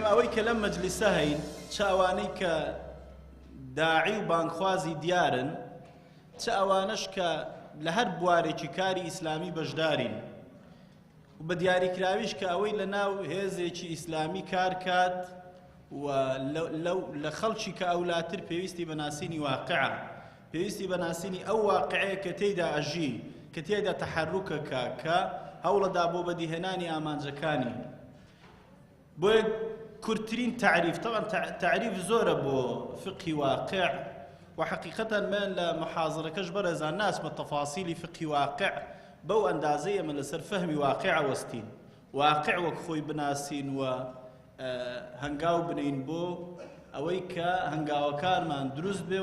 ئێمە ئەوەی کە لەم مەجلیسە هەین چ ئەوانەی کە داعی و بانگخوازی دیارن چ ئەوانەش کە لە هەر بوارێکی کاری ئیسلامی بەشدارین و بە دیاریکراویش کە ئەوەی لە ناو هێزێکی ئیسلامی کار کات و لە خەڵکی کە ئەولاتر پێویستی بەناسینی واقعە پێویستی بەناسینی ئەو واقعەیە کە تێیدا ئەژی کە تێیدا تەحەڕوکەکە کە هەوڵەدا بۆ بەدیهێنانی ئامانجەکانی بۆیە کورتترین تعریف طبعا تعریف زۆرە بۆ فقهی واقع وحقيقة من لمحاضركش برزان الناس بالتفاصيل فقهي واقع بو أندازية من لسر فهمي واقع وستين واقع وكخوي بناسين و هنگاو بنين بو أويكا هنگاو كان من دروز بي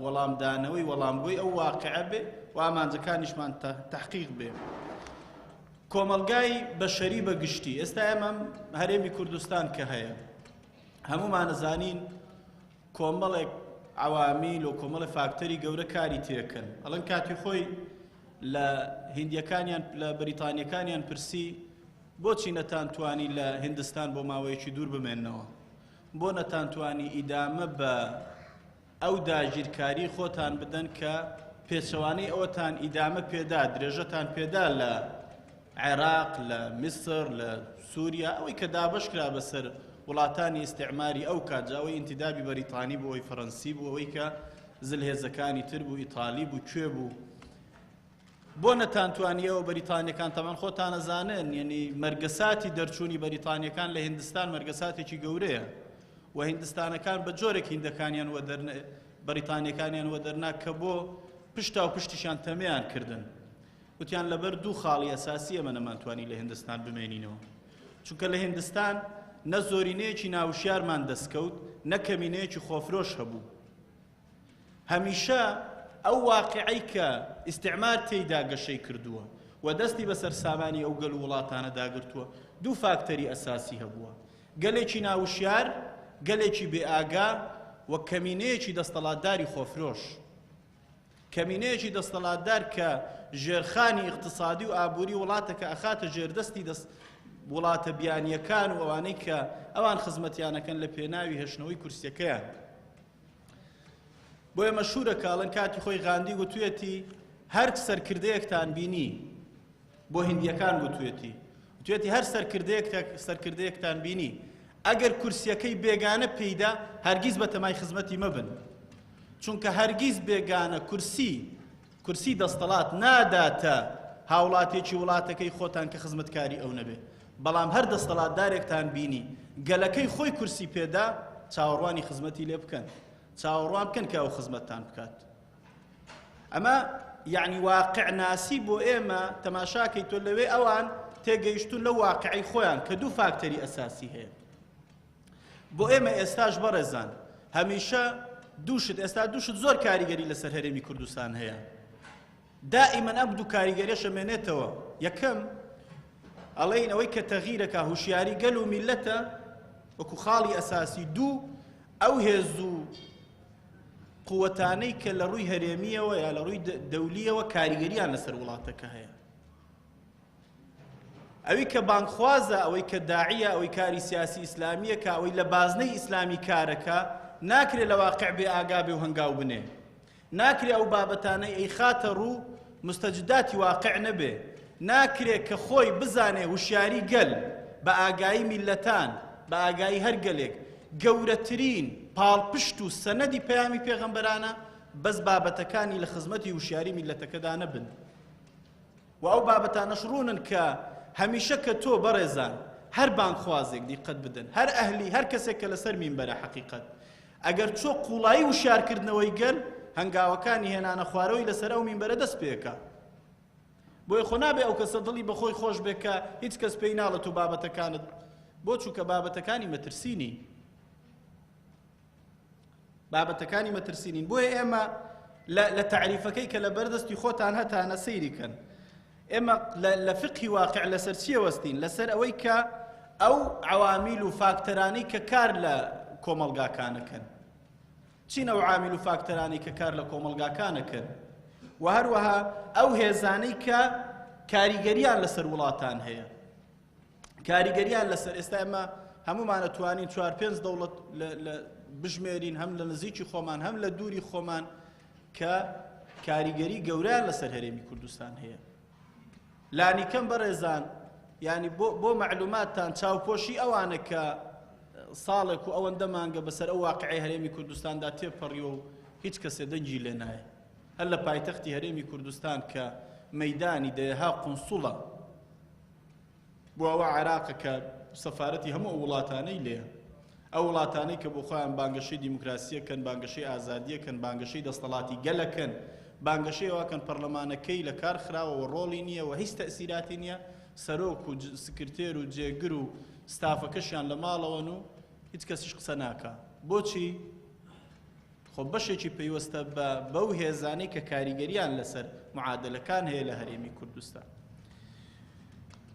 ولام دانوي ولام بوي أو واقع بي وأمان زكانش من تحقيق بي کۆمەڵگای بەشەری بەگشتی ئێستا ئێمە هەرێمی کوردستان کە هەیە هەموومان نەزانین کۆمەڵێک عوامیل و کۆمەڵی فاکتەری گەورە کاری تێکەن ئەڵەن کاتی خۆی لە هیندیەکانیان لە بەریتانیەکانیان پرسی بۆچی نەتانتوانی لە هیندستان بۆ ماوەیەکی دوور بمێننەوە بۆ نەتانتوانی ئیدامە بە ئەو داگیرکاری خۆتان بدەن کە پێچەوانەی ئەوەتان ئیدامە پێدا درێژەتان پێدا لە عێراق لە میسر لە سووریا ئەوەی کە دابەش کرا بەسەر وڵاتانی ئیستیعماری ئەو کاتجاوەی ئینتیدابی بەریتانی بوو ئەوەی فەڕەنسی بوو ئەوەی کە زلهێزەکانی تر بوو ئیتالی بوو کوێ بوو بۆ نەتانتوانیەوە بەریتانیەکان تەمان خۆتان ئەزانن یعنی مەرگەساتی دەرچوونی بەریتانیەکان لە هیندستان مەرگەساتێکی گەورەیە و هیندستانەکان بە جۆرێک هیندەکانیان بەریتانیەکانیان وەدەرنا کە بۆ پشتا و پشتیشان تەمەیان کردن وتیان لەبەر دوو خاڵی ئەساسی ئەمە نەمانتوانی لە هیندستان بمێنینەوە چونکە لە هیندستان نە زۆرینەیەکی ناوشیارمان دەستکەوت نە کەمینەیەکی خۆفرۆش هەبوو هەمیشە ئەو واقعەی کە ئیستیعمار تێیدا گەشەی کردووە و دەستی بەسەر سامانی ئەو گەل و وڵاتانە داگرتووە دوو فاکتەری ئەساسی هەبووە گەلێکی ناوشیار گەلێکی بێئاگا و کەمینەیەکی دەستەڵاتداری خۆفرۆش کەمینەیەکی دەستەڵاتدار کە ژێرخانی اقتصادی و ئابووری وڵاتەکە ئەخاتە ژێردەستی وڵاتە بیانیەکان و ئەوانەی کە ئەوان خزمەتیانەکەن لە پێناوی هێشتنەوەی کورسیەکەیان بۆیە مەشهورە کاڵن کاتی خۆی غاندی گوتوێتی هەر سەرکردەیەکتان بینی بۆ هیندیەکان گوتوێتی هەر سەرکردەیەکتان بینی ئەگەر کورسیەکەی بێگانە پێیدا هەرگیز بە تەمای خزمەتی مەبن چونکە هەرگیز بێگانە کورسی دەستەڵات ناداتە هاوڵاتێکی وڵاتەکەی خۆتان کە خزمەتکاری ئەو نەبێ بەڵام هەر دەستەڵاتدارێکتان بینی گەلەکەی خۆی کورسی پێدا چاوەڕوانی خزمەتی لێ بکەن چاوەڕوان بکەن کە ئەو خزمەتتان بکات ئەمە یعنی واقع ناسی بۆ ئێمە تەماشاکەی تۆ لەوێ ئەوان تێگەیشتون لە واقعی خۆیان کە دوو فاکتەری ئەساسی هەیە بۆ ئێمە ئێستاش بەڕێزان هەمیشە ئێستا دووشت زۆر کاریگەری لەسەر هەرێمی کوردستان هەیە دائما ئەم دوو کاریگەریە شەمێنێتەوە یەکەم ئەڵێن ئەوەی کە تەغیرەکە هوشیاری گەل و میلەتە وەکو خاڵی ئەساسی دوو ئەو هێز و قووەتانەی کە لە ڕووی هەرێمیەوە یا لە ڕووی دەولیەوە کاریگەریان لەسەر وڵاتەکە هەیە ئەوەی کە بانگخوازە ئەوەی کە داعیە ئەوەی کاری سیاسی ئیسلامیە کە ئەوەی لە بازنەی ئیسلامی کارەکە ناکرێت لە واقع بێ ئاگا بێ و هەنگاو بنێ ناکرێت ئەو بابەتانەی ئەی خاتە ڕوو مستەجداتی واقع نەبێ ناکرێت کە خۆی بزانێ وشیاری گەل بە ئاگایی میلەتان بە ئاگایی هەر گەلێک گەورەترین پاڵپشت و سەنەدی پەیامی پێغەمبەرانە بەس بابەتەکانی لە خزمەتی وشیاری میلەتەکەدا نەبن و ئەو بابەتانەش ڕوونن کە هەمیشە کە تۆ بەڕێزان هەر بانگخوازێک دیقەت بدەن هەر ئەهلی هەر کەسێک کە لەسەر مینبەرە حەقیقەت ئەگەر چۆ قوڵایی وشارکردنەوەی گەل هەنگاوەکانی هێنانە خوارەوەی لەسەر ئەو مینبەرە دەست پێکە بۆیە خۆ نابێ ئەو کەسە دڵی بەخۆی خۆش بێ کە هیچ کەس پێی ناڵێت و بابەتەکانت بۆ چووکە بابەتەکانی مەترسینین بۆیە ئێمە لە تعریفەکەی کە لە بەردەستی خۆتان هەتانە سەیریکەن ئێمە لە فقهی واقع لەسەر چیە وەستین لەسەر ئەوەی کە ئەو عوامیل و فاکتەرانەی کە کار لە کۆمەڵگاکانەکەن چین ئەو عامل و فاکتەرانی کە کار لە کۆمەڵگاکانەکەن و هەروەها ئەو هێزانەی کە کاریگەریان لەسەر وڵاتان هەیە کاریگەریان لەسەر ئێستا ئێمە هەمومان ئەتوانین 4-5 دەوڵەت بژمێرین هەم لە نزیکی خۆمان هەم لە دووری خۆمان کە کاریگەری گەورەیان لەسەر هەرێمی کوردستان هەیە. لانیکەم بەڕێزان ینی بۆ معلوماتتان چاوپۆشی ئەوانە کە ساڵێک و ئەوەندە مانگە بەسەر ئەو واقعی هەرێمی کوردستاندا تێپەڕیوە و هیچ کەسێ دەنگی لێ نایە. هەر لە پایتەختی هەرێمی کوردستان کە مەیدانی دەیەها قونسوڵە بۆ ئەوە عێراقە کە سەفارەتی هەموو ئەو وڵاتانەی لێە، ئەو وڵاتانەی کە بۆ خۆیان بانگەشەی دیموکراسیەکەن، بانگەشەی ئازادیەکەن، بانگەشەی دەسەڵاتی گەلەکەن، بانگەشەی ئەوەکەن پەرلەمانەکەی لە کار خراوەوە ڕۆڵی نییە و هیچ تەئسیراتی نییە، سەرۆک و سکرتێر و جێگر و ستافەکەشیان لە ماڵەوەن و هیچ کەسیش قسە ناکا. بۆچی؟ خۆ بەشێکی پەیوەستە بەو هێزانەی کە کاریگەریان لەسەر معادلەکان هەیە لە هەرێمی کوردستان.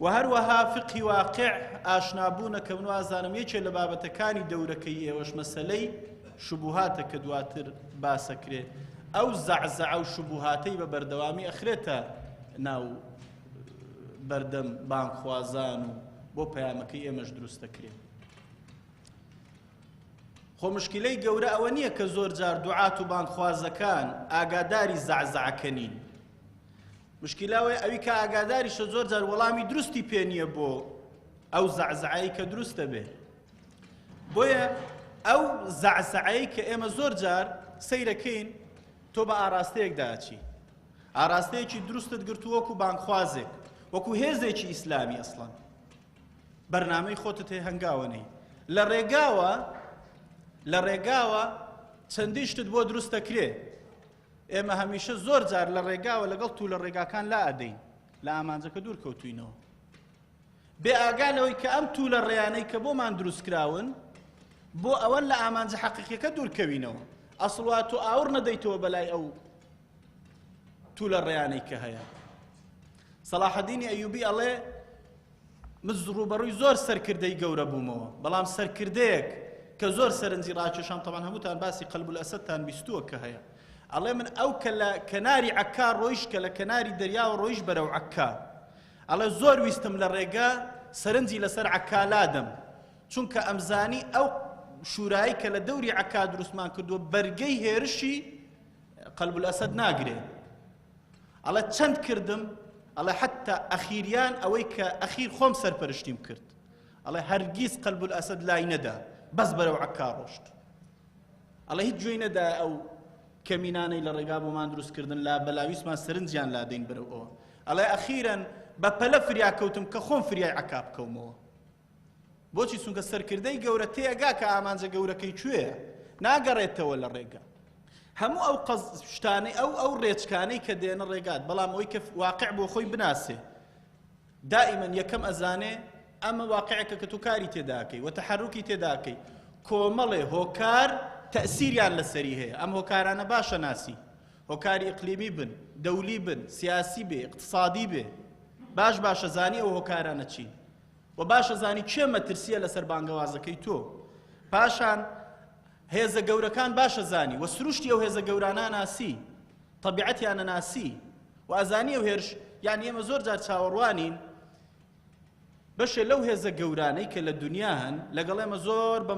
و هەروەها فقی واقع ئاشنابوونە کە من وازانم یەکێ لە بابەتەکانی دەورەکەی ئێوەش مەسەلەی شوبوهاتە کە دواتر باسەکرێ. ئەو زەعزەعە و شوبوهاتەی بە بەردەوامی ئەخرێتە ناو بەردەم بانگخوازان و بۆ پەیامەکەی ئێمەش دروستەکرێت. خۆ مشکلەی گەورە ئەوە نییە کە زۆر جار دوعات و بانگخوازەکان ئاگاداری زەعزەعەکە نین. مشکلاوەیە ئەوی کە ئاگاداریشە زۆر جار وەڵامی دروستی پێ نییە بۆ ئەو زەعزەعەی کە دروستە بێ. بۆیە ئەو زەعزەعەی کە ئێمە زۆر جار سەیرەکەین تۆ بە ئاراستەیەکدا ئەچی، ئاراستەیەکی دروستت گرتو وەکو بانگخوازێک، وەکو هێزێکی ئیسلامی ئەسڵەن بەرنامەی خۆتت هەیە هەنگاوەنەی لە ڕێگاوە چەندی شتت بۆ دروستەکرێ. ئێمە هەمیشە زۆر جار لە ڕێگاوە لەگەڵ تو لە ڕێگاکان لا ئەدەین لە ئامانجەکە دوور کەوتوینەوە بێ ئاگالەوەی کە ئەم تو لە ڕێیانەی کە بۆمان دروستکراون بۆ ئەوەن لە ئامانجە حەقیقیەکە دوورکەوینەوە. ئەسڵوا تۆ ئاور نەدەیتەوە بەلای ئەو تو لە ڕێیانەی کە هەیە. سەلاحەدینی ئەیوبی ئەڵێ من ڕوبەڕووی زۆر سەرکردەی گەورە بوومەوە، بەڵام سەرکردەیەک کە زۆر سەرنجی ڕاکێشام تەمان هەمووتان باسی قەلب الئەسەدتان بیستووە کە هەیە. ئەڵێ من ئەو کە لە کەناری عەکا ڕۆیش کە لە کەناری دەریاوە ڕۆیش بەرەو عەکا، ئەڵێ زۆر ویستم لە ڕێگا سەرنجی لەسەر عەکا لادەم، چونکە ئەمزانی ئەو شورایی کە لە دەوری عەکا دروستمان کردووە بەرگەی هێرشی قەلب الئەسەد ناگرێ. ئەڵێ چەند کردم، ئەڵێ حتا ئەخیریان ئەوەی کە ئەخیر خۆم سەرپەرشتیم کرد، ئەڵێ هەرگیز قەلب الئەسەد لای نەدا، بەس بەرەو عەکا ڕۆشت. ئەڵێ هیچ گوێی نەدا ئەو کەمینانەی لە ڕێگا بۆمان دروستکردن لا بەلاویسمان سەرنجیان لادەین بەرەو ئەوە. ئەڵێ ئەخیرەن بە پەلە فریا کەوتم کە خۆم فریای عەکا بکەومەوە. بۆچی؟ چونکە سەرکردەی گەورە تێگا کە ئامانجە گەورەکەی کوێیە، ناگەڕێتەوە لە ڕێگا. هەموو ئەو شتانەی ئەو ڕێچکانەی کە دێنە ڕێگات، بەڵام ئەوەی کە واقع بۆ خۆی بناسێ دائیمەن یەکەم ئەزانێ ئەمە واقعەکە کە تو کاری تێداکەی و تەحەڕوکی تێداکەی کۆمەڵێ هۆکار تەئسیریان لەسەری هەیە. ئەم هۆکارانە باشە ناسی، هۆکاری ئیقلیمی بن، دەولی بن، سیاسی بێ، اقتصادی بێ، باشە زانی ئەو هۆکارانە چین و باشە زانی کێ مەترسیە لەسەر بانگەوازەکەی تۆ. پاشان هێزە گەورەکان باشە زانی و سروشتی ئەو هێزە گەورانە ناسی، طەبیعەتیانە ناسی و ئەزانی ئەو هێرش. یعنی ئێمە زۆر جار چاوەڕوانین بەشێ لەو هێزە گەورانەی کە لە دنیا هەن لەگەڵ ئێمە زۆر بە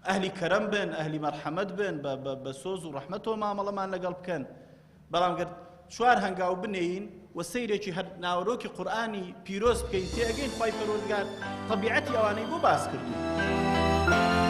ئەهلی کەرەم بن، ئەهلی مەرحەمەت بن، بە سۆز و ڕەحمەتەوە مامەڵەمان لەگەڵ بکەن، بەڵام گەر چوار هەنگاو بنێین و سەیرێکی هەر ناوەڕۆکی قورئانی پیرۆز بکەین تێگەین خوای پەروەردگار طەبیعەتی ئەوانەی بۆ باس کردووە.